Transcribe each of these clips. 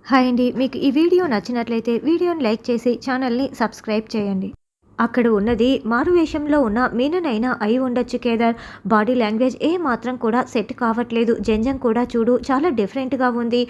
Hi అండి. మీకు ఈ వీడియో నచ్చినట్లయితే వీడియోని లైక్ చేసి ఛానల్‌ని సబ్స్క్రైబ్ చేయండి. అక్కడ ఉన్నది మారువేషంలో ఉన్న మీననైనా అయి ఉండొచ్చు కేదార్. బాడీ లాంగ్వేజ్ ఏ మాత్రం కూడా సెట్ కావట్లేదు. జంజం కూడా చూడు చాలా డిఫరెంట్‌గా ఉంది.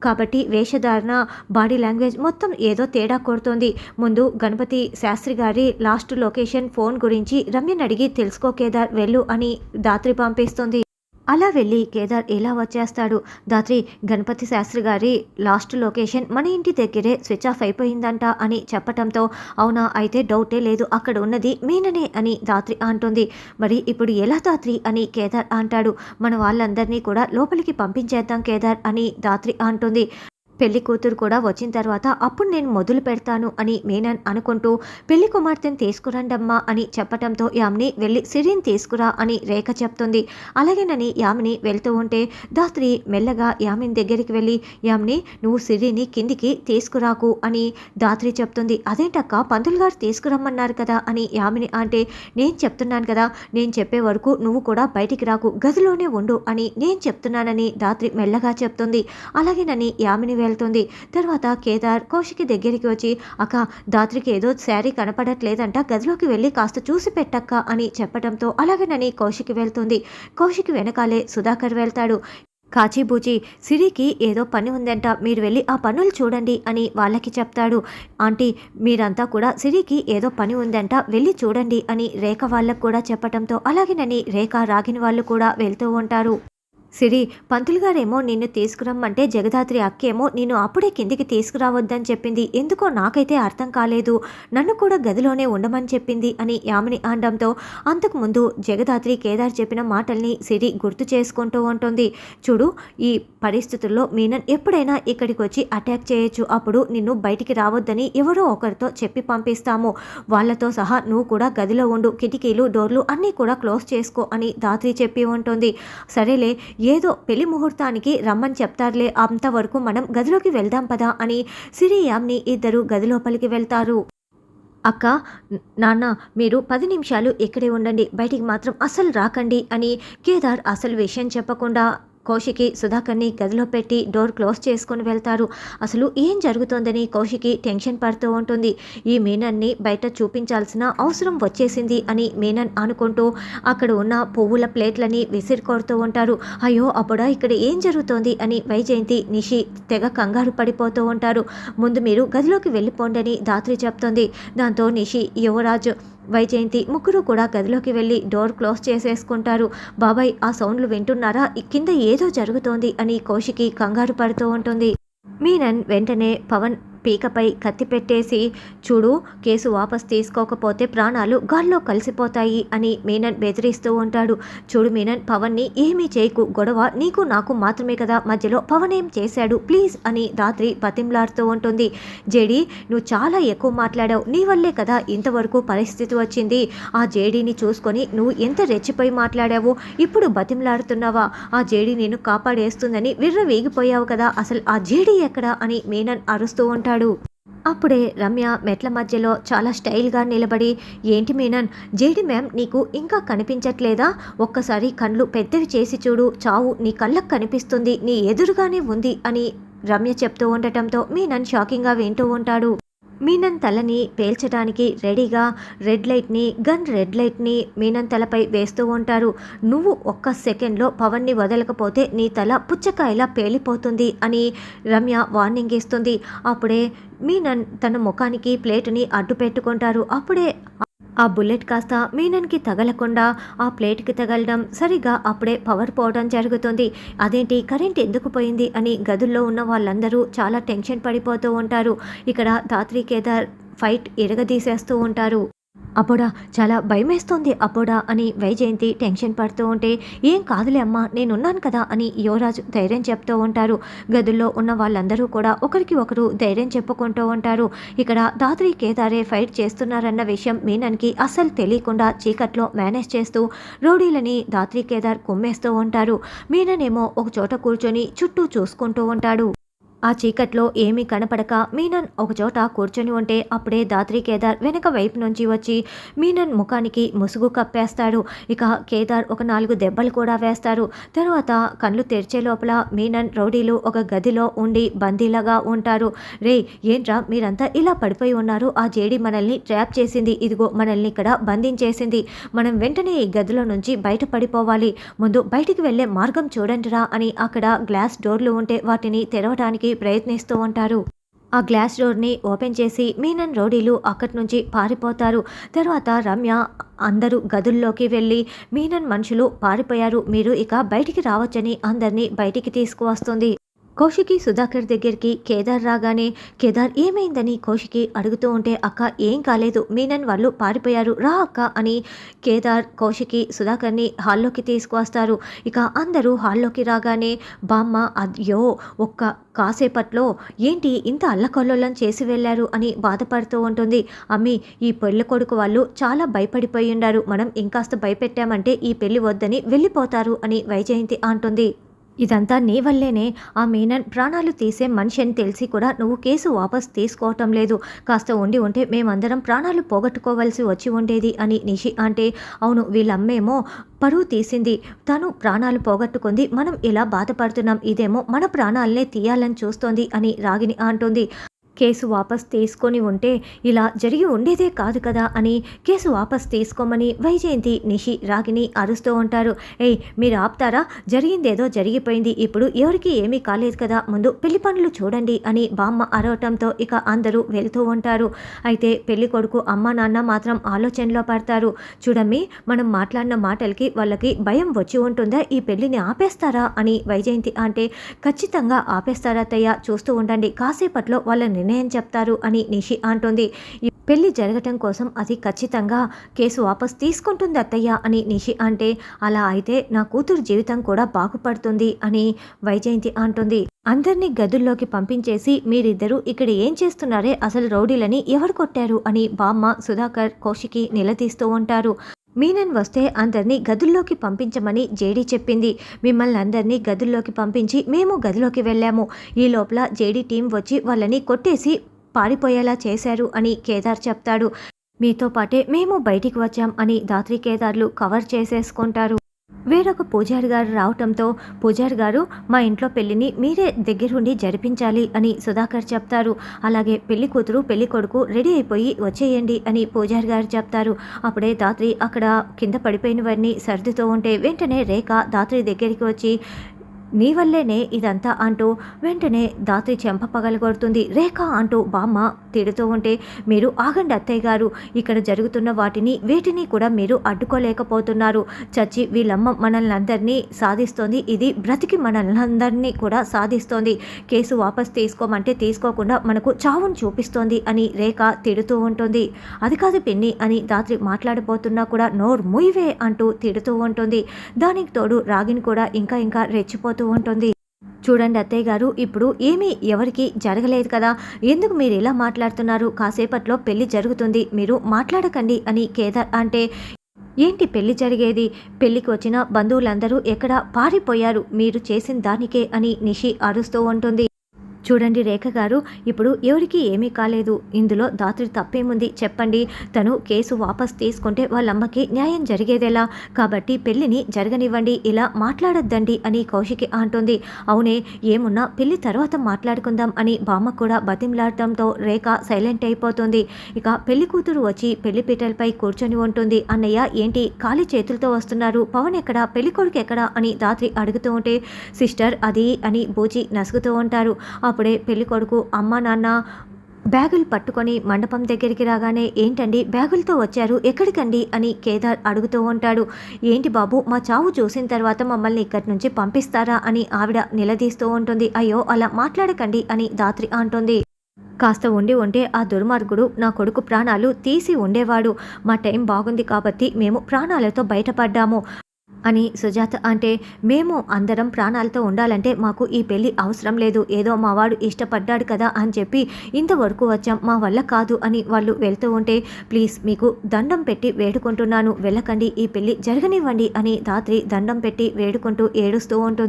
కాబట్టి వేషధారణ, బాడీ లాంగ్వేజ్ మొత్తం ఏదో తేడా కొడుతోంది. ముందు గణపతి శాస్త్రి గారి లాస్ట్ లొకేషన్ ఫోన్ గురించి రమ్యనడిగి తెలుసుకో కేదార్ వెళ్ళు అని దాత్రి పంపిస్తుంది. అలా వెళ్ళి కేదార్ ఎలా వచ్చేస్తాడు? దాత్రి గణపతి శాస్త్రి గారి లాస్ట్ లొకేషన్ మన ఇంటి దగ్గరే స్విచ్ ఆఫ్ అయిపోయిందంట అని చెప్పటంతో అవునా అయితే డౌటే లేదు అక్కడ ఉన్నది మీననే అని దాత్రి అంటుంది. మరి ఇప్పుడు ఎలా దాత్రి అని కేదార్ అంటాడు. మన వాళ్ళందరినీ కూడా లోపలికి పంపించేద్దాం కేదార్ అని దాత్రి అంటుంది. పెళ్లి కూతురు కూడా వచ్చిన తర్వాత అప్పుడు నేను మొదలు పెడతాను అని మీనన్ అనుకుంటూ పెళ్లి కుమార్తెను తీసుకురండమ్మా అని చెప్పటంతో యామిని వెళ్ళి సిరిని తీసుకురా అని రేఖ చెప్తుంది. అలాగేనని యామిని వెళ్తూ ఉంటే దాత్రి మెల్లగా యామిని దగ్గరికి వెళ్ళి యామిని నువ్వు సిరిని కిందికి తీసుకురాకు అని దాత్రి చెప్తుంది. అదేంటక్క పంతులు గారు తీసుకురమ్మన్నారు కదా అని యామిని అంటే నేను చెప్తున్నాను కదా, నేను చెప్పే వరకు నువ్వు కూడా బయటికి రాకు, గదిలోనే ఉండు అని నేను చెప్తున్నానని దాత్రి మెల్లగా చెప్తుంది. అలాగేనని యామిని వెళ్తుంది. తర్వాత కేదార్ కౌశికి దగ్గరికి వచ్చి అక్క దాత్రికి ఏదో శారీ కనపడట్లేదంట, గదిలోకి వెళ్ళి కాస్త చూసి పెట్టక్క అని చెప్పడంతో అలాగేనని కౌశికి వెళ్తుంది. కౌశికి వెనకాలే సుధాకర్ వెళ్తాడు. కాచిబూచి సిరికి ఏదో పని ఉందంట, మీరు వెళ్ళి ఆ పనులు చూడండి అని వాళ్ళకి చెప్తాడు. ఆంటీ మీరంతా కూడా సిరికి ఏదో పని ఉందంట వెళ్ళి చూడండి అని రేఖ వాళ్ళకు కూడా చెప్పటంతో అలాగేనని రేఖ రాగిన వాళ్ళు కూడా వెళ్తూ ఉంటారు. సిరి పంతులు గారేమో నిన్ను తీసుకురమ్మంటే జగదాత్రి అక్కేమో నిన్ను అప్పుడే కిందికి తీసుకురావద్దని చెప్పింది, ఎందుకో నాకైతే అర్థం కాలేదు, నన్ను కూడా గదిలోనే ఉండమని చెప్పింది అని యామిని అనడంతో అంతకుముందు జగదాత్రి కేదార్ చెప్పిన మాటల్ని సిరి గుర్తు చేసుకుంటూ ఉంటుంది. చూడు ఈ పరిస్థితుల్లో మీనన్ ఎప్పుడైనా ఇక్కడికి వచ్చి అటాక్ చేయొచ్చు, అప్పుడు నిన్ను బయటికి రావద్దని ఎవరో ఒకరితో చెప్పి పంపిస్తాము, వాళ్ళతో సహా నువ్వు కూడా గదిలో ఉండు, కిటికీలు డోర్లు అన్నీ కూడా క్లోజ్ చేసుకో అని దాత్రి చెప్పి ఉంటుంది. సరేలే ఏదో పెళ్లి ముహూర్తానికి రమ్మని చెప్తారులే, అంతవరకు మనం గదిలోకి వెళ్దాం పదా అని సిరి యామ్ని ఇద్దరు గదిలోపలికి వెళ్తారు. అక్క నాన్న మీరు 10 నిమిషాలు ఇక్కడే ఉండండి, బయటికి మాత్రం అస్సలు రాకండి అని కేదార్ అసలు విషయం చెప్పకుండా కౌశికి సుధాకర్ని గదిలో పెట్టి డోర్ క్లోజ్ చేసుకొని వెళ్తారు. అసలు ఏం జరుగుతోందని కౌశికి టెన్షన్ పడుతూ ఉంటుంది. ఈ మీనన్ని బయట చూపించాల్సిన అవసరం వచ్చేసింది అని మీనన్ అనుకుంటూ అక్కడ ఉన్న పువ్వుల ప్లేట్లని విసిరికొడుతూ ఉంటారు. అయ్యో అప్పుడా ఇక్కడ ఏం జరుగుతోంది అని వైజయంతి నిషి తెగ కంగారు పడిపోతూ ఉంటారు. ముందు మీరు గదిలోకి వెళ్ళిపోండి అని దాత్రి చెప్తుంది. దాంతో నిషి యువరాజు వైజయంతి ముగ్గురు కూడా గదిలోకి వెళ్ళి డోర్ క్లోజ్ చేసేసుకుంటారు. బాబాయ్ ఆ సౌండ్లు వింటున్నారా, కింద ఏదో జరుగుతోంది అని కౌశికి కంగారు పడుతూ ఉంటుంది. మీనన్ వెంటనే పవన్ పీకపై కత్తి పెట్టేసి చూడు కేసు వాపస్ తీసుకోకపోతే ప్రాణాలు గాల్లో కలిసిపోతాయి అని మీనన్ బెదిరిస్తూ ఉంటాడు. చూడు మీనన్ పవన్ని ఏమీ చేయకు, గొడవ నీకు నాకు మాత్రమే కదా, మధ్యలో పవన్ ఏం చేశాడు ప్లీజ్ అని రాత్రి బతింలాడుతూ ఉంటుంది. జేడీ నువ్వు చాలా ఎక్కువ మాట్లాడావు, నీ వల్లే కదా ఇంతవరకు పరిస్థితి వచ్చింది, ఆ జేడీని చూసుకొని నువ్వు ఎంత రెచ్చిపోయి మాట్లాడావు, ఇప్పుడు బతింలాడుతున్నావా, ఆ జేడీ నేను కాపాడేస్తుందని విర్ర వీగిపోయావు కదా, అసలు ఆ జేడీ ఎక్కడా అని మీనన్ అరుస్తూ ఉంటాడు. అప్పుడే రమ్య మెట్ల మధ్యలో చాలా స్టైల్గా నిలబడి ఏంటి మీనన్ జేడి మ్యామ్ నీకు ఇంకా కనిపించట్లేదా, ఒక్కసారి కళ్ళు పెద్దవి చేసి చూడు, చావు నీ కళ్ళకు కనిపిస్తుంది, నీ ఎదురుగానే ఉంది అని రమ్య చెప్తూ ఉండటంతో మీనన్ షాకింగ్గా వింటూ ఉంటాడు. మీనన్ తలని పేల్చడానికి రెడీగా రెడ్ లైట్ని మీనన్ తలపై వేస్తూ ఉంటారు. నువ్వు ఒక్క సెకండ్లో పవన్ని వదలకపోతే నీ తల పుచ్చకాయలా పేలిపోతుంది అని రమ్య వార్నింగ్ ఇస్తుంది. అప్పుడే మీనన్ తన ముఖానికి ప్లేటుని అడ్డు పెట్టుకుంటారు. అప్పుడే ఆ బుల్లెట్ కాస్త మీనన్కి తగలకుండా ఆ ప్లేట్కి తగలడం, సరిగా అప్పుడే పవర్ పోవడం జరుగుతుంది. అదేంటి కరెంట్ ఎందుకు పోయింది అని గదుల్లో ఉన్న వాళ్ళందరూ చాలా టెన్షన్ పడిపోతూ ఉంటారు. ఇక్కడ దాత్రి కేదార్ ఫైట్ ఇరగదీసేస్తూ ఉంటారు. అప్పుడా చాలా భయమేస్తుంది అప్పుడా అని వైజయంతి టెన్షన్ పడుతూ ఉంటే ఏం కాదులే అమ్మా నేనున్నాను కదా అని యువరాజు ధైర్యం చెప్తూ ఉంటారు. గదుల్లో ఉన్న వాళ్ళందరూ కూడా ఒకరికి ఒకరు ధైర్యం చెప్పుకుంటూ ఉంటారు. ఇక్కడ దాత్రి కేదారే ఫైట్ చేస్తున్నారన్న విషయం మీనన్కి అస్సలు తెలియకుండా చీకట్లో మేనేజ్ చేస్తూ రౌడీలని దాత్రి కేదార్ కుమ్మేస్తూ ఉంటారు. మీనన్ ఏమో ఒక చోట కూర్చొని చుట్టూ చూసుకుంటూ ఉంటాడు. ఆ చీకట్లో ఏమీ కనపడక మీనన్ ఒకచోట కూర్చొని ఉంటే అప్పుడే దాత్రి కేదార్ వెనక వైపు నుంచి వచ్చి మీనన్ ముఖానికి ముసుగు కప్పేస్తాడు. ఇక కేదార్ ఒక 4 దెబ్బలు కూడా వేస్తారు. తర్వాత కళ్ళు తెరిచే లోపల మీనన్ రౌడీలు ఒక గదిలో ఉండి బందీలాగా ఉంటారు. రే ఏంట్రా మీరంతా ఇలా పడిపోయి ఉన్నారు, ఆ జేడీ మనల్ని ట్రాప్ చేసింది, ఇదిగో మనల్ని ఇక్కడ బంధించేసింది, మనం వెంటనే ఈ గదిలో నుంచి బయటపడిపోవాలి, ముందు బయటికి వెళ్లే మార్గం చూడండిరా అని అక్కడ గ్లాస్ డోర్లు ఉంటే వాటిని తెరవడానికి ప్రయత్నిస్తూ ఉంటారు. ఆ గ్లాస్ డోర్ని ఓపెన్ చేసి మీనన్ రౌడీలు అక్కడి నుంచి పారిపోతారు. తర్వాత రమ్య అందరూ గదుల్లోకి వెళ్ళి మీనన్ మనుషులు పారిపోయారు, మీరు ఇక బయటికి రావచ్చని అందరినీ బయటికి తీసుకువస్తుంది. కౌశికి సుధాకర్ దగ్గరికి కేదార్ రాగానే కేదార్ ఏమైందని కౌశికి అడుగుతూ ఉంటే అక్క ఏం కాలేదు, మీనన్ వాళ్ళు పారిపోయారు రా అక్క అని కేదార్ కౌశికి సుధాకర్ని హాల్లోకి తీసుకువస్తారు. ఇక అందరూ హాల్లోకి రాగానే బామ్మ అయ్యో ఒక్క కాసేపట్లో ఏంటి ఇంత అల్లకల్లోలం చేసి వెళ్ళారు అని బాధపడుతూ ఉంటుంది. అమ్మి ఈ పెళ్లి కొడుకు వాళ్ళు చాలా భయపడిపోయి ఉండారు, మనం ఇంకాస్త భయపెట్టామంటే ఈ పెళ్లి వద్దని వెళ్ళిపోతారు అని వైజయంతి అంటుంది. ఇదంతా నీ వల్లేనే, ఆ మీనన్ ప్రాణాలు తీసే మనిషి అని తెలిసి కూడా నువ్వు కేసు వాపస్ తీసుకోవటం లేదు, కాస్త ఉండి ఉంటే మేమందరం ప్రాణాలు పోగొట్టుకోవాల్సి వచ్చి ఉండేది అని నిషి అంటే అవును వీళ్ళమ్మేమో పరువు తీసింది, తను ప్రాణాలు పోగొట్టుకుంది, మనం ఇలా బాధపడుతున్నాం, ఇదేమో మన ప్రాణాలనే తీయాలని చూస్తోంది అని రాగిని అంటుంది. కేసు వాపస్ తీసుకొని ఉంటే ఇలా జరిగి ఉండేదే కాదు కదా అని కేసు వాపస్ తీసుకోమని వైజయంతి నిషి రాగిని అరుస్తూ ఉంటారు. ఏయ్ మీరు ఆపుతారా, జరిగిందేదో జరిగిపోయింది, ఇప్పుడు ఎవరికి ఏమీ కాలేదు కదా, ముందు పెళ్లి పనులు చూడండి అని బామ్మ అరవటంతో ఇక అందరూ వెళ్తూ ఉంటారు. అయితే పెళ్లి కొడుకు అమ్మ నాన్న మాత్రం ఆలోచనలో పడతారు. చూడమ్మి మనం మాట్లాడిన మాటలకి వాళ్ళకి భయం వచ్చి ఉంటుందా, ఈ పెళ్లిని ఆపేస్తారా అని వైజయంతి అంటే ఖచ్చితంగా ఆపేస్తారా అత్తయ్య, చూస్తూ ఉండండి, కాసేపట్లో వాళ్ళ నిర్ణయం చెప్తారు అని నిషి అంటుంది. పెళ్లి జరగటం కోసం అది ఖచ్చితంగా కేసు వాపస్ తీసుకుంటుంది అత్తయ్య అని నిషి అంటే అలా అయితే నా కూతురు జీవితం కూడా బాగుపడుతుంది అని వైజయంతి అంటుంది. అందరినీ గదుల్లోకి పంపించేసి మీరిద్దరూ ఇక్కడ ఏం చేస్తున్నారే, అసలు రౌడీలని ఎవరు కొట్టారు అని బామ్మ సుధాకర్ కౌశికి నిలదీస్తూ ఉంటారు. మీనన్ వస్తే అందరినీ గదుల్లోకి పంపించమని జేడీ చెప్పింది, మిమ్మల్ని అందరినీ గదుల్లోకి పంపించి మేము గదిలోకి వెళ్ళాము, ఈ లోపల జేడీ టీం వచ్చి వాళ్ళని కొట్టేసి పారిపోయేలా చేశారు అని కేదార్ చెప్తాడు. మీతో పాటే మేము బయటికి వచ్చాం అని దాత్రి కేదార్లు కవర్ చేసేసుకుంటారు. వేరొక పూజారి గారు రావటంతో పూజారి గారు మా ఇంట్లో పెళ్లిని మీరే దగ్గరుండి జరిపించాలి అని సుధాకర్ చెప్తారు. అలాగే పెళ్లి కూతురు పెళ్లి కొడుకు రెడీ అయిపోయి వచ్చేయండి అని పూజారి గారు చెప్తారు. అప్పుడే దాత్రి అక్కడ కింద పడిపోయినవన్నీ సర్దుతూ ఉంటే వెంటనే రేఖ దాత్రి దగ్గరికి వచ్చి నీ వల్లేనే ఇదంతా అంటూ వెంటనే దాత్రి చెంప పగలగొడుతుంది. రేఖ అంటూ బామ్మ తిడుతూ ఉంటే మీరు ఆగండి అత్తయ్య గారు, ఇక్కడ జరుగుతున్న వేటిని కూడా మీరు అడ్డుకోలేకపోతున్నారు, చచ్చి వీళ్ళమ్మ మనల్ని అందరినీ సాధిస్తోంది, ఇది బ్రతికి మనల్ని కూడా సాధిస్తోంది, కేసు వాపస్ తీసుకోమంటే తీసుకోకుండా మనకు చావును చూపిస్తోంది అని రేఖ తిడుతూ ఉంటుంది. అది కాదు పిన్ని అని దాత్రి మాట్లాడబోతున్నా కూడా నోరు ముయివే అంటూ తిడుతూ ఉంటుంది. దానికి తోడు రాగిని కూడా ఇంకా రెచ్చిపోతూ ఉంటుంది. చూడండి అత్తయ్య గారు, ఇప్పుడు ఏమీ ఎవరికి జరగలేదు కదా, ఎందుకు మీరు ఇలా మాట్లాడుతున్నారు, కాసేపట్లో పెళ్లి జరుగుతుంది, మీరు మాట్లాడకండి అని కేదార్ అంటే ఏంటి పెళ్లి జరిగేది, పెళ్లికి వచ్చిన బంధువులందరూ ఎక్కడ పారిపోయారు, మీరు చేసిన దానికే అని నిషి అరుస్తూ ఉంటుంది. చూడండి రేఖ గారు, ఇప్పుడు ఎవరికి ఏమీ కాలేదు, ఇందులో దాత్రి తప్పేముంది చెప్పండి, తను కేసు వాపస్ తీసుకుంటే వాళ్ళమ్మకి న్యాయం జరిగేదేలా, కాబట్టి పెళ్లిని జరగనివ్వండి, ఇలా మాట్లాడొద్దండి అని కౌశికి అంటుంది. అవునే ఏమున్నా పెళ్లి తర్వాత మాట్లాడుకుందాం అని బామ్మ కూడా బతిమలాడటంతో రేఖ సైలెంట్ అయిపోతుంది. ఇక పెళ్లి కూతురు వచ్చి పెళ్లి పీటలపై కూర్చొని ఉంటుంది. అన్నయ్య ఏంటి ఖాళీ చేతులతో వస్తున్నారు, పవన్ ఎక్కడా, పెళ్లి కొడుకు ఎక్కడా అని దాత్రి అడుగుతూ ఉంటే సిస్టర్ అది అని బూచి నసుగుతూ ఉంటారు. అప్పుడే పెళ్లి కొడుకు అమ్మ నాన్న బ్యాగులు పట్టుకొని మండపం దగ్గరికి రాగానే ఏంటండి బ్యాగులతో వచ్చారు, ఎక్కడికండి అని కేదార్ అడుగుతూ ఉంటాడు. ఏంటి బాబు మా చావు చూసిన తర్వాత మమ్మల్ని ఇక్కడి నుంచి పంపిస్తారా అని ఆవిడ నిలదీస్తూ ఉంటుంది. అయ్యో అలా మాట్లాడకండి అని దాత్రి అంటుంది. కాస్త ఉండి ఉంటే ఆ దుర్మార్గుడు నా కొడుకు ప్రాణాలు తీసి ఉండేవాడు, మా టైం బాగుంది కాబట్టి మేము ప్రాణాలతో బయటపడ్డాము అని సుజాత అంటే మేము అందరం ప్రాణాలతో ఉండాలంటే మాకు ఈ పెళ్లి అవసరం లేదు, ఏదో మావాడు ఇష్టపడ్డాడు కదా అని చెప్పి ఇంతవరకు వచ్చాం, మా వల్ల కాదు అని వాళ్ళు వెళ్తూ ఉంటే ప్లీజ్ మీకు దండం పెట్టి వేడుకుంటున్నాను వెళ్ళకండి, ఈ పెళ్లి జరగనివ్వండి అని దాత్రి దండం పెట్టి వేడుకుంటూ ఏడుస్తూ ఉంటుంది.